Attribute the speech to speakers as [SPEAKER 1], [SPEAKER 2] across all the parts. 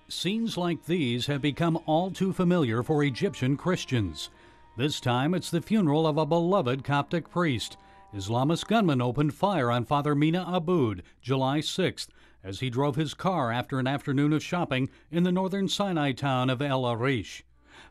[SPEAKER 1] Scenes like these have become all too familiar for Egyptian Christians. This time it's the funeral of a beloved Coptic priest. Islamist gunmen opened fire on Father Mina Aboud July 6th as he drove his car after an afternoon of shopping in the northern Sinai town of El Arish.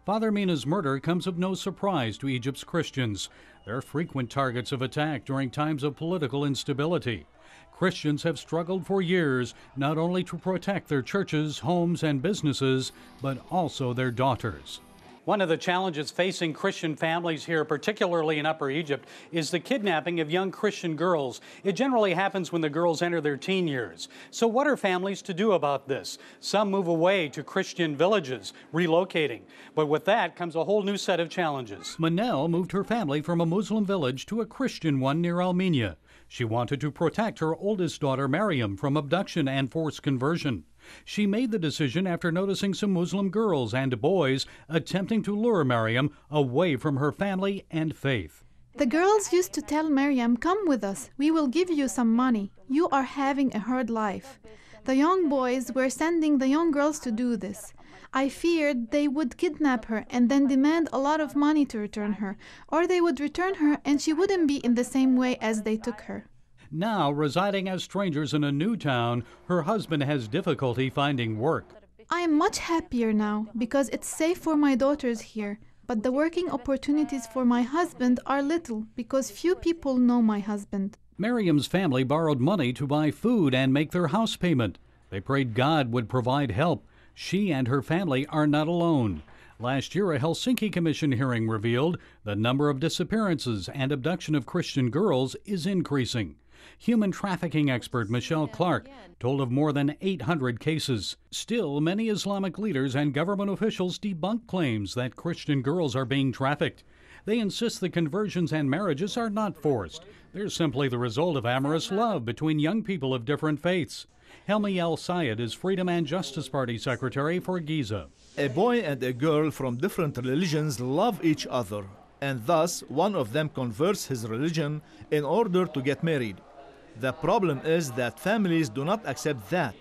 [SPEAKER 1] Father Mina's murder comes of no surprise to Egypt's Christians. They're frequent targets of attack during times of political instability. Christians have struggled for years not only to protect their churches, homes, and businesses, but also their daughters. One of the challenges facing Christian families here, particularly in Upper Egypt, is the kidnapping of young Christian girls. It generally happens when the girls enter their teen years. So what are families to do about this? Some move away to Christian villages, relocating. But with that comes a whole new set of challenges. Manel moved her family from a Muslim village to a Christian one near Almenia. She wanted to protect her oldest daughter, Mariam, from abduction and forced conversion. She made the decision after noticing some Muslim girls and boys attempting to lure Mariam away from her family and faith.
[SPEAKER 2] The girls used to tell Mariam, "Come with us, we will give you some money. You are having a hard life." The young boys were sending the young girls to do this. I feared they would kidnap her and then demand a lot of money to return her, or they would return her and she wouldn't be in the same way as they took her.
[SPEAKER 1] Now, residing as strangers in a new town, her husband has difficulty finding work.
[SPEAKER 2] I am much happier now because it's safe for my daughters here, but the working opportunities for my husband are little because few people know my husband.
[SPEAKER 1] Miriam's family borrowed money to buy food and make their house payment. They prayed God would provide help. She and her family are not alone. Last year, a Helsinki Commission hearing revealed the number of disappearances and abduction of Christian girls is increasing. Human trafficking expert Michelle Clark told of more than 800 cases. Still, many Islamic leaders and government officials debunk claims that Christian girls are being trafficked. They insist the conversions and marriages are not forced. They're simply the result of amorous love between young people of different faiths. Helmi El-Sayed is Freedom and Justice Party Secretary for Giza.
[SPEAKER 3] A boy and a girl from different religions love each other, and thus one of them converts his religion in order to get married. The problem is that families do not accept that.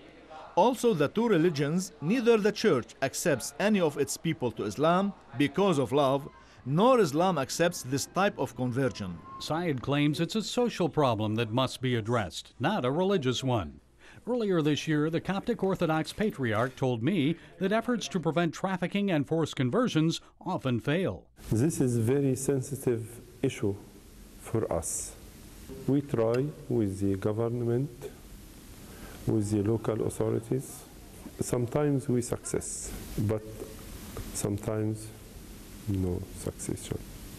[SPEAKER 3] Also, the two religions, neither the church accepts any of its people to Islam because of love, nor Islam accepts this type of conversion.
[SPEAKER 1] Sayed claims it's a social problem that must be addressed, not a religious one. Earlier this year, the Coptic Orthodox Patriarch told me that efforts to prevent trafficking and forced conversions often fail.
[SPEAKER 4] This is a very sensitive issue for us. We try with the government, with the local authorities. Sometimes we success, but sometimes no success.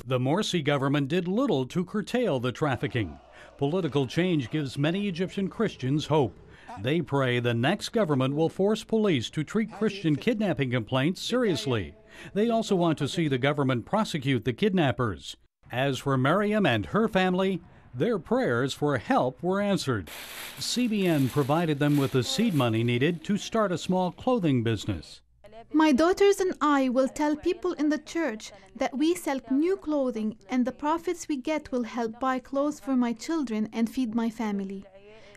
[SPEAKER 1] The Morsi government did little to curtail the trafficking. Political change gives many Egyptian Christians hope. They pray the next government will force police to treat Christian kidnapping complaints seriously. They also want to see the government prosecute the kidnappers. As for Mariam and her family, their prayers for help were answered. CBN provided them with the seed money needed to start a small clothing business.
[SPEAKER 2] My daughters and I will tell people in the church that we sell new clothing and the profits we get will help buy clothes for my children and feed my family.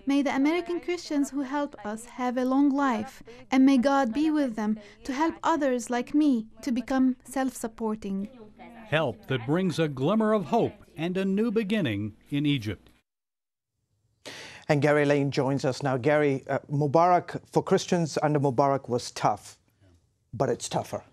[SPEAKER 2] May the American Christians who help us have a long life, and may God be with them to help others like me to become self-supporting.
[SPEAKER 1] Help that brings a glimmer of hope and a new beginning in Egypt.
[SPEAKER 5] And Gary Lane joins us now. Gary, Mubarak, for Christians under Mubarak was tough, but it's tougher.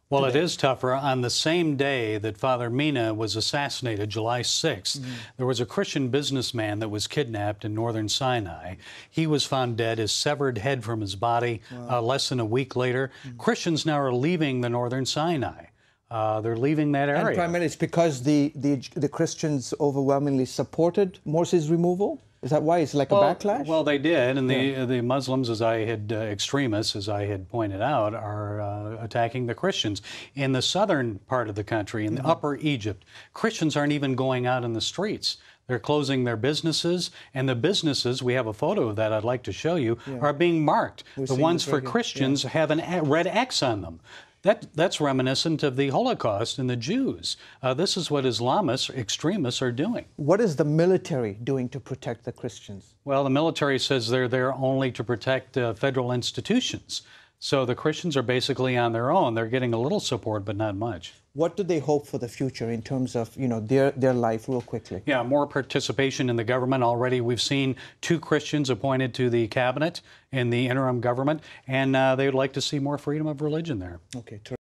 [SPEAKER 1] Well, it is tougher. On the same day that Father Mina was assassinated, July 6th, there was a Christian businessman that was kidnapped in northern Sinai. He was found dead, his severed head from his body. Less than a week later, Christians now are leaving the northern Sinai. They're leaving that area.
[SPEAKER 5] And primarily it's because the Christians overwhelmingly supported Morsi's removal? Is that why? It's like a backlash?
[SPEAKER 1] Well, they did, and the Muslims, extremists, as I had pointed out, are attacking the Christians. In the southern part of the country, in the Upper Egypt, Christians aren't even going out in the streets. They're closing their businesses, and the businesses, we have a photo of that I'd like to show you, are being marked. The ones for Christians have a red X on them. That's reminiscent of the Holocaust and the Jews. This is what Islamists, extremists, are doing.
[SPEAKER 5] What is the military doing to protect the Christians?
[SPEAKER 1] Well, the military says they're there only to protect federal institutions. So the Christians are basically on their own. They're getting a little support, but not much.
[SPEAKER 5] What do they hope for the future in terms of, their life, real quickly?
[SPEAKER 1] Yeah, more participation in the government. Already we've seen 2 Christians appointed to the cabinet in the interim government, and they would like to see more freedom of religion there.
[SPEAKER 5] Okay.